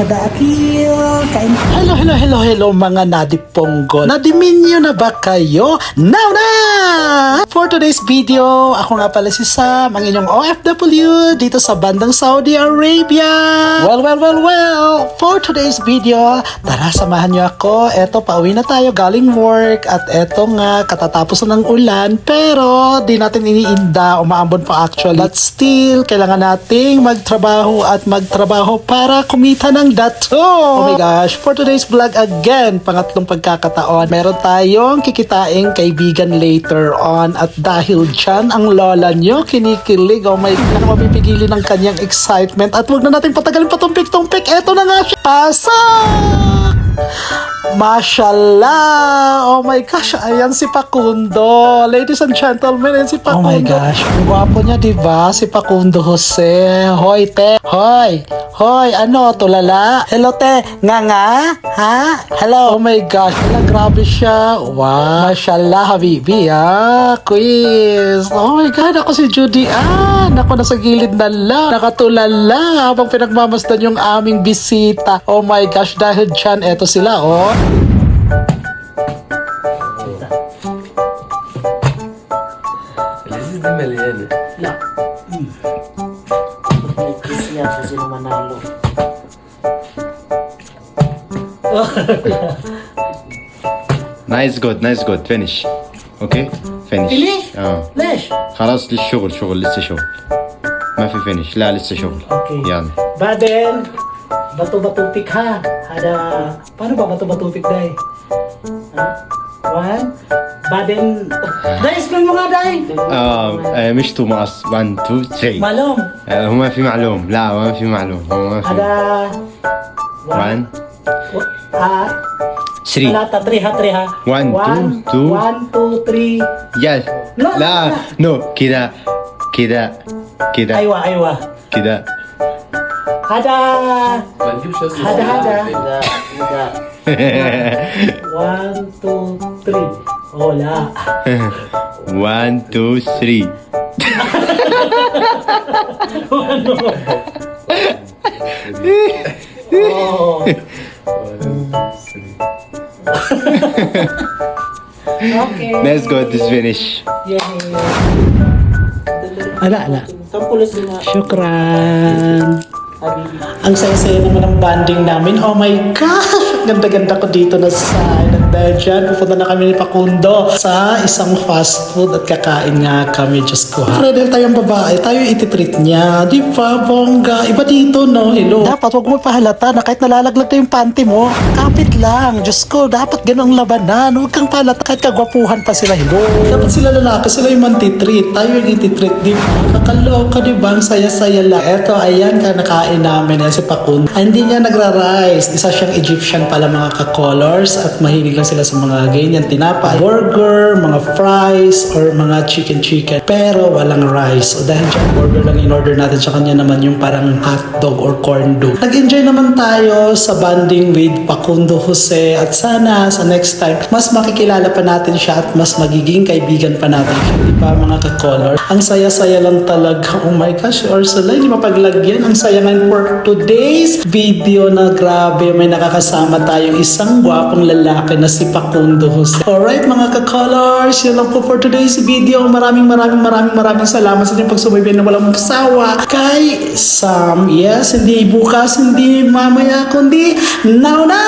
Kada akil, kain. Hello mga nadiponggo. Nadiminyo na ba kayo? Now na! For today's video, ako nga pala si Sam, ang inyong OFW dito sa bandang Saudi Arabia. Well, for today's video, tara samahan nyo ako. Eto, pauwi na tayo galing work at eto nga, katatapos na ng ulan pero di natin iniinda, umaambon pa actually. But still, kailangan nating magtrabaho at magtrabaho para kumita ng dato. Oh my gosh, for today's vlog again, pangatlong pagkakataon, meron tayong kikitaing kaibigan later on at dahil dyan, ang lola nyo kinikilig. Oh my God, na mapipigilin ng kanyang excitement at wag na natin patagalin patumpik-tumpik. Eto na nga siya. Pasok! Mashallah! Oh my gosh, ayan si Facundo. Ladies and gentlemen, ayan si Facundo. Oh my gosh, ang gwapo niya, diba? Si Facundo Jose. Hoy, te. Hoy, ano, tulala? Hello, te. Nga? Ha? Hello? Oh my gosh, grabe siya. Wow, mashallah, habibi, quiz. Oh my God, ako si Judy. Ako nasa gilid na lang. Nakatulala habang pinagmamasdan yung aming bisita. Oh my gosh, dahil dyan, eto sila, oh. اللذيذ دي مليانة. La. May kiss yata sila manalo. Nice good finish. Okay finish. Finish? ليش؟ خلاص شغل لسه شغل. ما في finish. لا لسه شغل. Okay. يلا. Baden, bato-batupik ha. Paano ba bato-batupik, Day? One. Baden. Day, explain mo nga, Day. مش تو مقص 1 2 3. Malum. هو ما في معلوم. لا ما في معلوم. هو ما في. 1 3. Lata, 3 ha. 1 2 2. 1, 2, 3. يس. لا. لا نو كذا Aywa. كذا. Hada. ما نجيبش اصلا Hada. لا 1, 2, 3. Oh, la. 1 2 3. Oh. Okay. Let's go this finish. Yay. Ala. Tampulos na. Syukran. Habibi. Ang saya-saya naman ng banding namin. Oh my gosh! Ganda-ganda ko dito na side. At dahil dyan, pupunta na kami ni Facundo sa isang fast food at kakain nga kami. Diyos ko ha. Fredel tayong babae, tayo ititreat niya. Di ba, bongga? Iba dito, no? Hello. Dapat wag mo pahalata na kahit nalalaglag na yung panty mo. Kapit lang. Diyos ko, dapat ganun ang labanan. Huwag kang pahalata kahit kagwapuhan pa sila. Hello. Dapat sila lalaki, sila yung mantitreat. Tayo yung ititreat. Di ba? Kakaloka, di ba? Ang saya-saya lang. Eto, ayan ka nakain namin. Yan si Facundo. Hindi niya nagra-rice. Isa siyang Egyptian pala mga ka-colors at mahilig lang sila sa mga ganyan tinapay, burger, mga fries or mga chicken pero walang rice. O dahil dyan, burger lang in-order natin sa kanya naman yung parang hotdog or corn dog. Nag-enjoy naman tayo sa banding with Facundo Jose at sana sa next time mas makikilala pa natin siya at mas magiging kaibigan pa natin siya. Diba mga ka-color? Ang saya-saya lang talaga. Oh my gosh, Ursula, hindi mapaglagyan. Ang saya ngayon for today's video na grabe. May nakakasama tayong isang gwapong lalaki na si Facundo Jose. Alright mga ka-colors, yun lang po for today's video. Maraming salamat sa inyong pagsubaybay na walang magsawa kay Sam. Yes, hindi bukas, hindi mamaya, kundi now na!